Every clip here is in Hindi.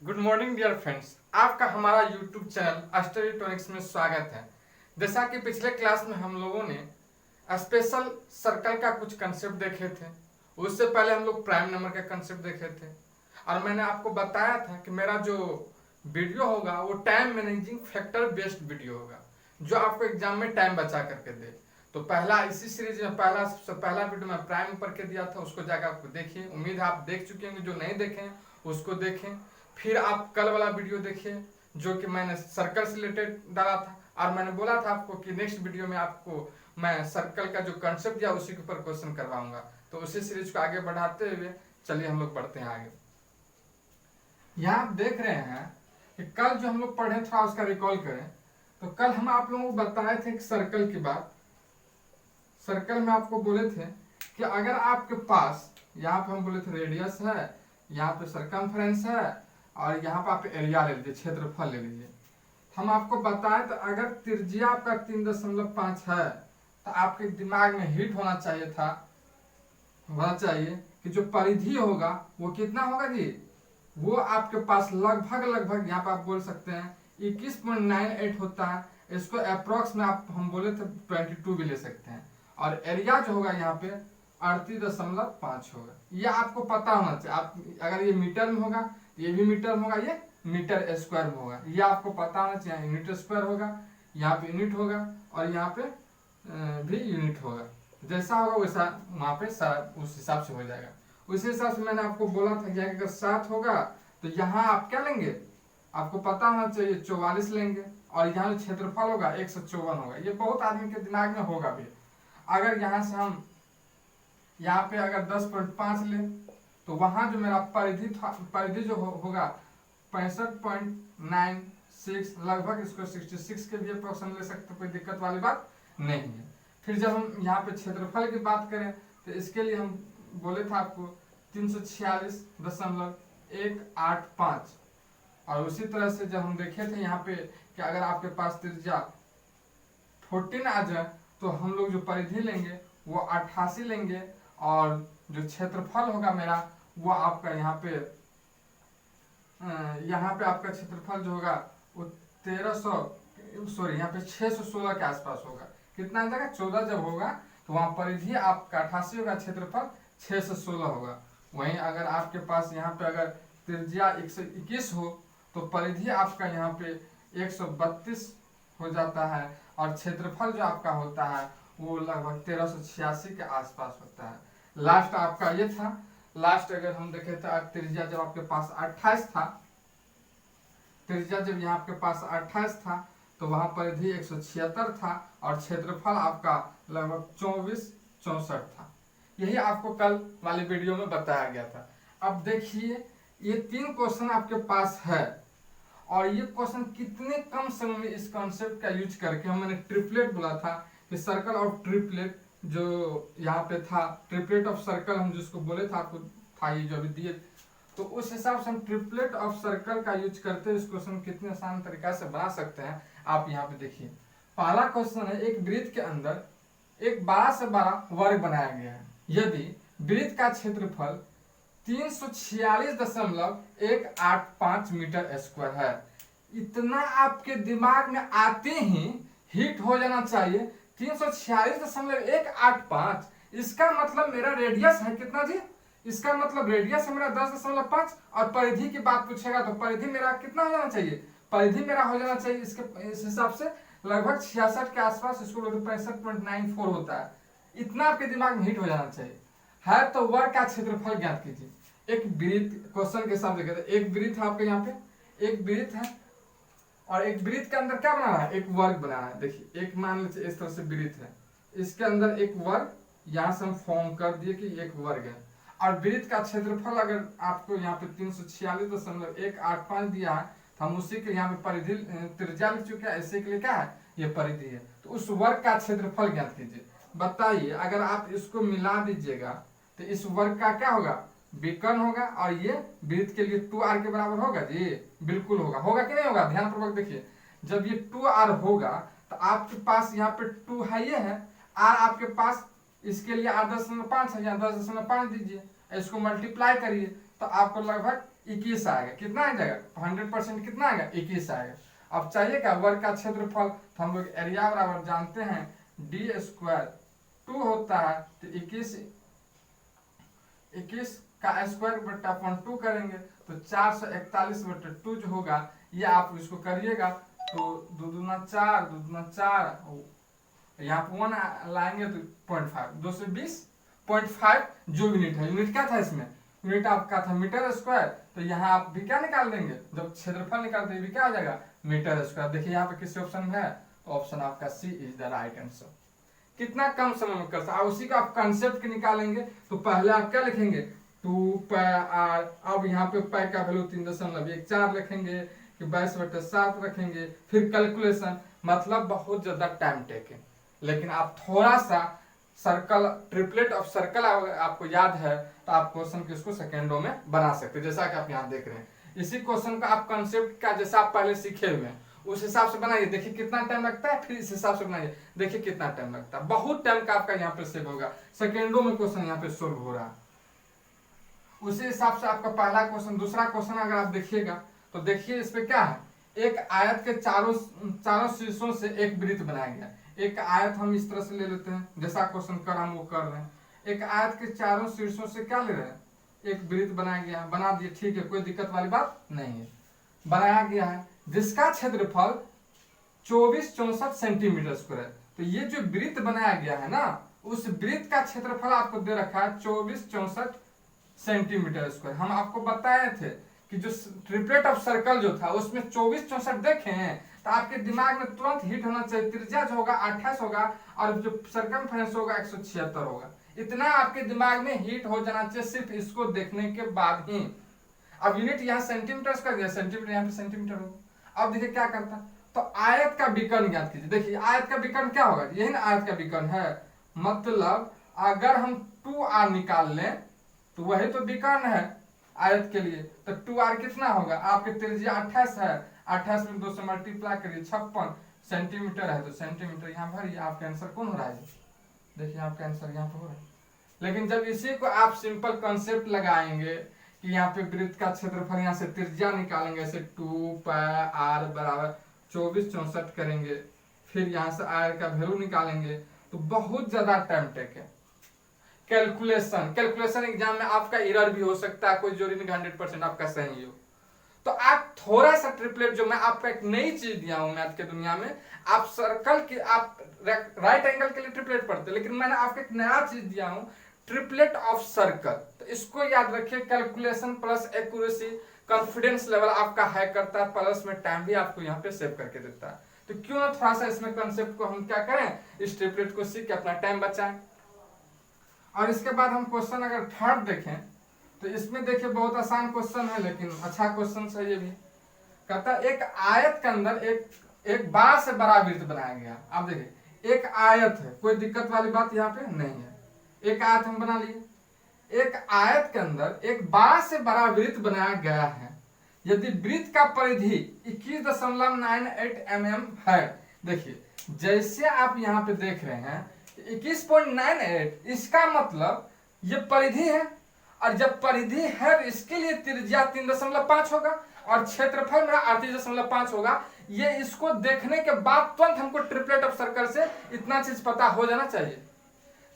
गुड मॉर्निंग डियर फ्रेंड्स, आपका हमारा यूट्यूब चैनल स्टडीट्रॉनिक्स में स्वागत है। जैसा कि पिछले क्लास में हम लोगों ने स्पेशल सर्कल का कुछ कंसेप्ट देखे थे, उससे पहले हम लोग प्राइम नंबर का कंसेप्ट देखे थे और मैंने आपको बताया था कि मेरा जो वीडियो होगा वो time managing factor based video होगा जो आपको एग्जाम में टाइम बचा करके दे। तो पहला इसी सीरीज में पहला वीडियो मैं प्राइम नंबर के दिया था, उसको जाकर आपको देखिए। उम्मीद है आप देख चुके होंगे, जो नहीं देखें उसको देखें। फिर आप कल वाला वीडियो देखिए जो कि मैंने सर्कल से रिलेटेड डाला था और मैंने बोला था आपको कि नेक्स्ट वीडियो में आपको मैं सर्कल का जो कंसेप्ट दिया उसी के ऊपर क्वेश्चन करवाऊंगा। तो उसी सीरीज को आगे बढ़ाते हुए चलिए हम लोग बढ़ते हैं आगे। यहाँ आप देख रहे हैं कि कल जो हम लोग पढ़े थोड़ा उसका रिकॉल करें तो कल हम आप लोगों को बताए थे कि सर्कल की बात। सर्कल में आपको बोले थे कि अगर आपके पास यहाँ पे हम बोले थे रेडियस है, यहाँ पे सरकमफ्रेंस है और यहाँ पे आप एरिया ले लीजिए, क्षेत्रफल ले लीजिए। हम आपको बताएं तो अगर त्रिज्या आपका 3.5 है तो आपके दिमाग में हिट होना चाहिए कि जो परिधि होगा वो कितना होगा जी, वो आपके पास लगभग यहाँ पे आप बोल सकते हैं 21.98 होता है। इसको अप्रोक्स में हम बोले थे 22 भी ले सकते हैं। और एरिया जो होगा यहाँ पे 38.5 होगा। ये आपको पता होना चाहिए। आप अगर ये मीटर में होगा ये भी मीटर में होगा, ये मीटर स्क्वायर में होगा, ये आपको पता होना चाहिए। यूनिट स्क्वायर होगा, यहाँ पे यूनिट होगा और यहाँ पे भी यूनिट होगा। जैसा होगा वैसा वहाँ पे उस हिसाब से हो जाएगा। उसी हिसाब से मैंने आपको बोला था कि अगर 7 होगा तो यहाँ आप क्या लेंगे, आपको पता होना चाहिए 44 लेंगे और यहाँ जो क्षेत्रफल होगा 154 होगा। ये बहुत आदमी के दिमाग में होगा भी। अगर यहाँ से हम यहाँ पे अगर 10.5 ले तो वहां जो मेरा परिधि जो होगा 65.96 लगभग, इसको 66 के भी अप्रोक्सीमेट ले सकते, कोई दिक्कत वाली बात नहीं है। फिर जब हम यहाँ पे क्षेत्रफल की बात करें तो इसके लिए हम बोले थे आपको 346.185 और उसी तरह से जब हम देखे थे यहाँ पे कि अगर आपके पास त्रिज्या 14 आ जाए तो हम लोग जो परिधि लेंगे वो 88 लेंगे और जो क्षेत्रफल होगा मेरा वो आपका यहाँ पे आपका क्षेत्रफल जो होगा वो 616 के आसपास होगा। कितना आ जाएगा, 14 जब होगा तो वहां परिधि आपका 88 होगा, क्षेत्रफल 616 होगा। वहीं अगर आपके पास यहाँ पे अगर त्रिज्या 121 हो तो परिधि आपका यहाँ पे 132 हो जाता है और क्षेत्रफल जो आपका होता है वो लगभग 1386 के आसपास होता है। लास्ट आपका ये था। लास्ट अगर हम देखें तो त्रिज्या जब आपके पास 28 था, त्रिज्या जब यहाँ आपके पास 28 था तो वहां परिधि 176 था और क्षेत्रफल आपका लगभग 24-64 था। यही आपको कल वाली वीडियो में बताया गया था। अब देखिए ये 3 क्वेश्चन आपके पास है और ये क्वेश्चन कितने कम समय में इस कॉन्सेप्ट का यूज करके, हम मैंने ट्रिपलेट बोला था कि सर्कल ऑफ ट्रिपलेट जो यहाँ पे था, ट्रिपलेट ऑफ सर्कल हम जिसको बोले था आपको था ये जो अभी दिए, तो उस हिसाब से हम ट्रिपलेट ऑफ सर्कल का यूज करते हैं। इस क्वेश्चन कितने आसान तरीका से बना सकते हैं आप यहाँ पे देखिए। पहला क्वेश्चन है, एक वृत्त के अंदर एक बड़ा से बड़ा वर्ग बनाया गया है। यदि वृत्त का क्षेत्रफल 346.185 मीटर स्क्वायर है, इतना आपके दिमाग में आते ही हिट हो जाना चाहिए 346.185। इसका मतलब मेरा रेडियस है कितना जी, इसका मतलब रेडियस है मेरा 10.5 और परिधि की बात पूछेगा तो परिधि मेरा कितना हो जाना चाहिए, परिधि मेरा हो जाना चाहिए इसके इस हिसाब से लगभग 66 के आसपास, इसको 65.94 होता है। इतना आपके दिमाग में हिट हो जाना चाहिए है। तो वर्ग का क्षेत्रफल ज्ञात कीजिए। एक वृत्त क्वेश्चन के साथ देखते हैं, एक वृत्त है आपके यहाँ पे, एक वृत्त है और एक वृत्त के अंदर क्या बनाना है, एक वर्ग बनाना है। देखिए एक मान लीजिए इस तरह से वृत्त है, इसके अंदर एक वर्ग, यहाँ से हम फॉर्म कर दिए कि एक वर्ग है और वृत्त का क्षेत्रफल अगर आपको यहाँ पे 346.185 दिया है तो हम उसी के यहाँ पे परिधि त्रिज्या लिख चुके हैं, ऐसे के लिए क्या है ये परिधि है। तो उस वर्ग का क्षेत्रफल ज्ञात कीजिए। बताइए अगर आप इसको मिला दीजिएगा तो इस वर्ग का क्या होगा, विकर्ण होगा और ये वृत्त के लिए 2r के बराबर होगा जी, बिल्कुल होगा। होगा कि नहीं होगा, ध्यान पूर्वक देखिए। जब ये 2r होगा तो आपके पास यहाँ पे 2 है, ये है r आपके पास, इसके लिए 8.5 है, यहाँ 10.5 दीजिए, इसको मल्टीप्लाई करिए तो आपको लगभग 21 आएगा। कितना आ जाएगा 100% कितना आएगा 21 आएगा। अब चाहिए क्या वर्ग का क्षेत्रफल, तो हम लोग एरिया बराबर जानते हैं डी स्क्वायर 2 होता है, तो 21 का स्क्वायर बटा अपन 2 करेंगे तो 441/2 जो होगा, ये आप इसको करिएगा तो 2 दूना 4, 2 दूना 4, यहाँ पर 1 लाएंगे तो 0.5, 220.5 जो यूनिट है। यूनिट क्या था इसमें, यूनिट आपका था मीटर स्क्वायर, तो यहाँ आप भी क्या निकाल देंगे, जब क्षेत्रफल निकालते भी क्या आ जाएगा मीटर स्क्वायर। देखिए यहाँ पे किस ऑप्शन में है, तो ऑप्शन आपका सी इज द राइट आंसर। कितना कम समय में कर सकते, उसी का आप कंसेप्ट निकालेंगे तो पहले आप क्या लिखेंगे 2πr, अब यहाँ पे पाई का वैल्यू 3.14 लिखेंगे कि 22/7 रखेंगे, फिर कैलकुलेशन, मतलब बहुत ज्यादा टाइम टेकिंग। लेकिन आप थोड़ा सा सर्कल, ट्रिपलेट ऑफ सर्कल आपको याद है तो आप क्वेश्चन को इसको सेकेंडों में बना सकते हैं, जैसा कि आप यहाँ देख रहे हैं। इसी क्वेश्चन का आप कंसेप्ट का जैसा आप पहले सीखे हुए हैं उस हिसाब से बनाइए, देखिए कितना टाइम लगता है, फिर इस हिसाब से बनाइए, देखिए कितना टाइम लगता है। बहुत टाइम का आपका यहाँ पे सेव होगा, सेकेंडों में क्वेश्चन यहाँ पे सोल्व हो रहा है। उसी हिसाब से आपका पहला क्वेश्चन, दूसरा क्वेश्चन अगर आप देखिएगा तो देखिए इस पे क्या है, एक आयत के चारों शीर्षों से एक वृत्त बनाया गया। एक आयत हम इस तरह से ले लेते हैं, जैसा क्वेश्चन कर हम वो कर रहे हैं। एक आयत के चारों शीर्षों से क्या ले रहे हैं, एक वृत्त बनाया गया है, बना दिए, ठीक है, कोई दिक्कत वाली बात नहीं है। बनाया गया है जिसका क्षेत्रफल 2464 सेंटीमीटर स्क्वायर है। तो ये जो वृत्त बनाया गया है ना, उस वृत्त का क्षेत्रफल आपको दे रखा है 2464 सेंटीमीटर स्क्वायर। हम आपको बताए थे कि जो ट्रिपलेट ऑफ सर्कल जो था उसमें 2464 देखे हैं, तो आपके दिमाग में तुरंत हिट होना चाहिए, त्रिज्या जो होगा 28 होगा और जो सर्कमफ्रेंस होगा 176 होगा। इतना आपके दिमाग में हिट हो जाना चाहिए सिर्फ इसको देखने के बाद ही। अब यूनिट यहाँ सेंटीमीटर कर दिया, सेंटीमीटर यहाँ पे सेंटीमीटर होगा। अब देखिए क्या करता, तो आयत का विकर्ण ज्ञात कीजिए। देखिए आयत का विकर्ण क्या होगा, यही ना आयत का विकर्ण है, मतलब अगर हम 2r निकाल लें तो वही तो विकर्ण है आयत के लिए। तो 2r कितना होगा, आपके त्रिज्या 28 है, 28 में 2 से मल्टीप्लाई करिए, 56 सेंटीमीटर है, तो सेंटीमीटर यहाँ भरिए। आपका आंसर कौन हो रहा है, देखिए आपका आंसर यहाँ पे हो रहा है। लेकिन जब इसी को आप सिंपल कंसेप्ट लगाएंगे कि यहाँ पे वृत्त का क्षेत्रफल, यहाँ से त्रिज्या निकालेंगे, ऐसे 2πr बराबर 2464 करेंगे, फिर यहाँ से आर का वैल्यू निकालेंगे, तो बहुत ज्यादा टाइम टेक है। कैलकुलेशन एग्जाम में आपका एरर भी हो सकता है, कोई जरूरी नहीं 100% आपका सही हो। तो आप थोड़ा सा ट्रिपलेट, जो मैं आपको एक नई चीज दिया हूं मैथ के दुनिया में, आप सर्कल के, आप राइट एंगल के लिए ट्रिपलेट पढ़ते, लेकिन मैंने आपको एक नया चीज दिया हूं ट्रिपलेट ऑफ सर्कल। तो इसको याद रखिए, calculation plus accuracy, confidence level आपका हाई करता है, प्लस में टाइम भी आपको यहाँ पे सेव करके देता है। तो क्यों ना थोड़ा सा इसमें कंसेप्ट को हम क्या करें, इस ट्रिपलेट को सीख के अपना टाइम बचाएं। और इसके बाद हम क्वेश्चन अगर थर्ड देखें तो इसमें देखिए बहुत आसान क्वेश्चन है, लेकिन अच्छा क्वेश्चन है ये भी। कहता है एक आयत के अंदर एक बड़ा से बड़ा वृत्त बनाया गया। आप देखिए एक आयत है, कोई दिक्कत वाली बात यहाँ पे नहीं है, एक आयत हम बना लिए। एक आयत के अंदर एक बड़ा से बड़ा वृत्त बनाया गया है। यदि वृत्त का परिधि 21.98 mm है, देखिए जैसे आप यहाँ पे देख रहे हैं 21.98, इसका मतलब ये परिधि है, और जब परिधि है तो इसके लिए त्रिज्या 3.5 होगा और क्षेत्रफल मेरा 38.5 होगा। ये इसको देखने के बाद तुरंत हमको ट्रिपलेट ऑफ सर्कल से इतना चीज पता हो जाना चाहिए।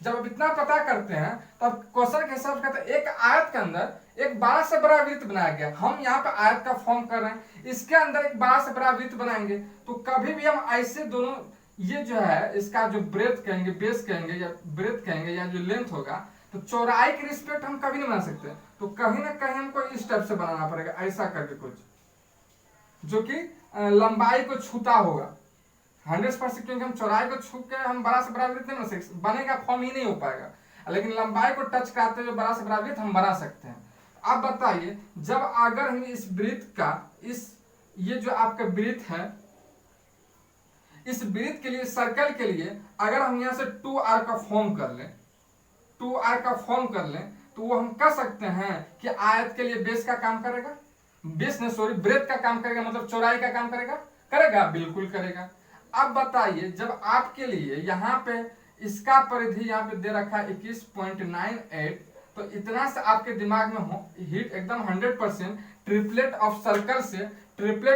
जब अब इतना पता करते हैं तब क्वेश्चन के हिसाब से एक आयत के अंदर एक बड़ा से बड़ा वृत्त बनाया गया। हम यहाँ पे आयत का फॉर्म कर रहे हैं, इसके अंदर एक बड़ा से बड़ा वृत्त बनाएंगे, तो कभी भी हम ऐसे दोनों, ये जो है इसका जो ब्रेथ कहेंगे, बेस कहेंगे या ब्रेथ कहेंगे, या जो लेंथ होगा, तो चौड़ाई के रिस्पेक्ट हम कभी नहीं बना सकते। तो कहीं ना कहीं हमको इस टाइप से बनाना पड़ेगा, ऐसा करके कुछ जो कि लंबाई को छूता होगा 100%, क्योंकि हम चौड़ाई को छू के हम बड़ा से बड़ा वृत्त नहीं बना सकते, बनेगा फॉर्म ही नहीं हो पाएगा। लेकिन लंबाई को टच कराते हुए बड़ा से बड़ा वृत्त हम बना सकते हैं। अब बताइए, जब अगर हम इस वृत्त का, ये जो आपका वृत्त है, इस वृत्त के लिए, सर्कल के लिए अगर हम यहाँ से 2r का फॉर्म कर लें, 2r का फॉर्म कर लें, तो वो हम कर सकते हैं कि आयत के लिए बेस का काम करेगा, बेस ने सॉरी ब्रेथ का काम करेगा, मतलब चौड़ाई का काम करेगा, करेगा, बिल्कुल करेगा। अब बताइए, जब आपके लिए यहाँ पे इसका परिधि यहाँ पे दे रखा है 21.98, तो इतना से आपके दिमाग में हिट एकदम 100% ट्रिपलेट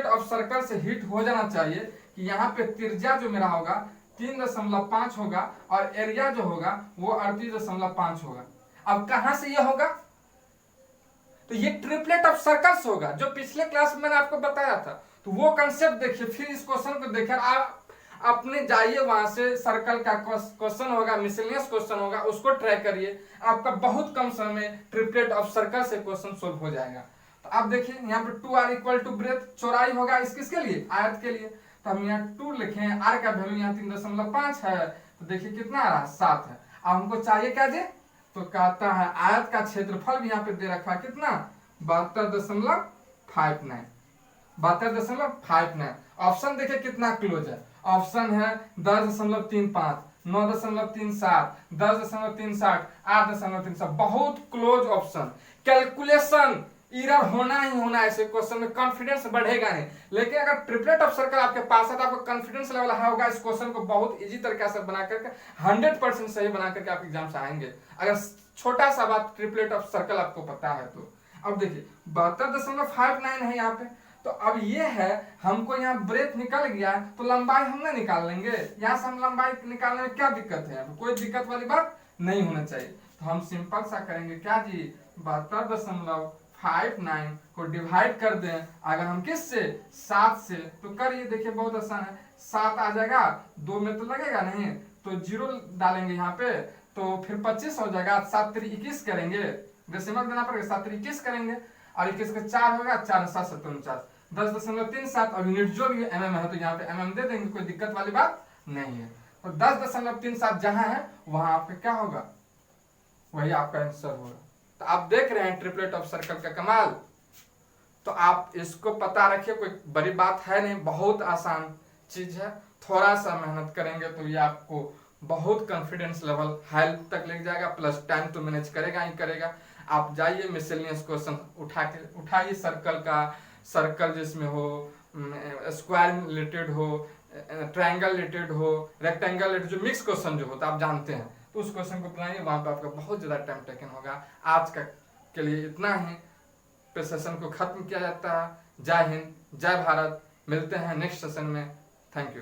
ऑफ सर्कल से हिट हो जाना चाहिए कि यहाँ पे त्रिज्या जो मेरा होगा 3.5 होगा और एरिया जो होगा वो 38.5 होगा। अब कहां से ये होगा, तो ये ट्रिपलेट ऑफ सर्कल्स होगा जो पिछले क्लास में मैंने आपको बताया था। तो वो कंसेप्ट देखिए, फिर इस क्वेश्चन को देखिए, आप अपने जाइए वहां से सर्कल का क्वेश्चन होगा, मिसलेनियस क्वेश्चन होगा, उसको ट्राई करिए, आपका बहुत कम समय में ट्रिपलेट ऑफ सर्कल से क्वेश्चन सोल्व हो जाएगा। तो आप देखिए यहाँ पे 2r इक्वल टू ब्रेथ, चौड़ाई होगा इस किसके लिए, आयत के लिए। तो हम यहाँ 2 लिखे, r का वैल्यू यहाँ 3.5 है, तो देखिए कितना आ रहा है 7 है। अब हमको चाहिए क्या जी, तो कहता है आयत का क्षेत्रफल भी यहाँ पे दे रखा है कितना, 72.59, 72.59। ऑप्शन देखिए कितना क्लोज है, ऑप्शन है 10.35, 9.37, 10.37, 8.37, बहुत क्लोज ऑप्शन। कैलकुलेशन एरर होना ही होना है, ऐसे क्वेश्चन में कॉन्फिडेंस बढ़ेगा नहीं। लेकिन अगर ट्रिपलेट ऑफ सर्कल आपके पास है तो आपका कॉन्फिडेंस लेवल हाई होगा, इस क्वेश्चन को बहुत इजी तरीके से बना करके 100% सही बना करके आप एग्जाम से आएंगे, अगर छोटा सा बात ट्रिपलेट ऑफ सर्कल आपको पता है तो। अब देखिए 72.59 है यहाँ पे, तो अब ये है हमको यहाँ ब्रेथ निकल गया तो लंबाई हम ना निकाल लेंगे, यहाँ से हम लंबाई निकालने में क्या दिक्कत है, कोई दिक्कत वाली बात नहीं होना चाहिए। तो हम सिंपल सा करेंगे क्या जी, 72.59 को डिवाइड कर दें अगर हम किससे, 7 से, तो करिए देखिए बहुत आसान है, 7 आ जाएगा, 2 में तो लगेगा नहीं, तो 0 डालेंगे यहाँ पे, तो फिर 25 हो जाएगा, 7 3 21 करेंगे, डेसिमल देना पड़ेगा, 7 3 21 करेंगे, और 21 का 4 होगा, 4 7 49, 10.37। अब यूनिट जो भी mm है तो यहाँ पे mm दे देंगे, कोई दिक्कत वाली बात नहीं है। तो 10.37 जहां है वहां आपका क्या होगा, वही आपका आंसर होगा। तो आप देख रहे हैं ट्रिपलेट ऑफ सर्कल का कमाल। तो आप इसको पता रखिए, कोई बड़ी बात है नहीं, बहुत आसान चीज है, थोड़ा सा मेहनत करेंगे तो ये आपको बहुत कॉन्फिडेंस लेवल हाई तक ले जाएगा, प्लस टाइम तो मैनेज करेगा ही करेगा। आप जाइए मिसलेनियस क्वेश्चन उठाइए सर्कल का, सर्कल जिसमें हो स्क्वायर रिलेटेड हो, ट्रायंगल रिलेटेड हो, रेक्टेंगल रिलेटेड, जो मिक्स क्वेश्चन जो होता है आप जानते हैं, तो उस क्वेश्चन को बनाइए, वहां पे आपका बहुत ज्यादा टाइम टेकन होगा। आज का के लिए इतना ही, पे सेशन को खत्म किया जाता है। जय हिंद, जय भारत, मिलते हैं नेक्स्ट सेशन में, थैंक यू।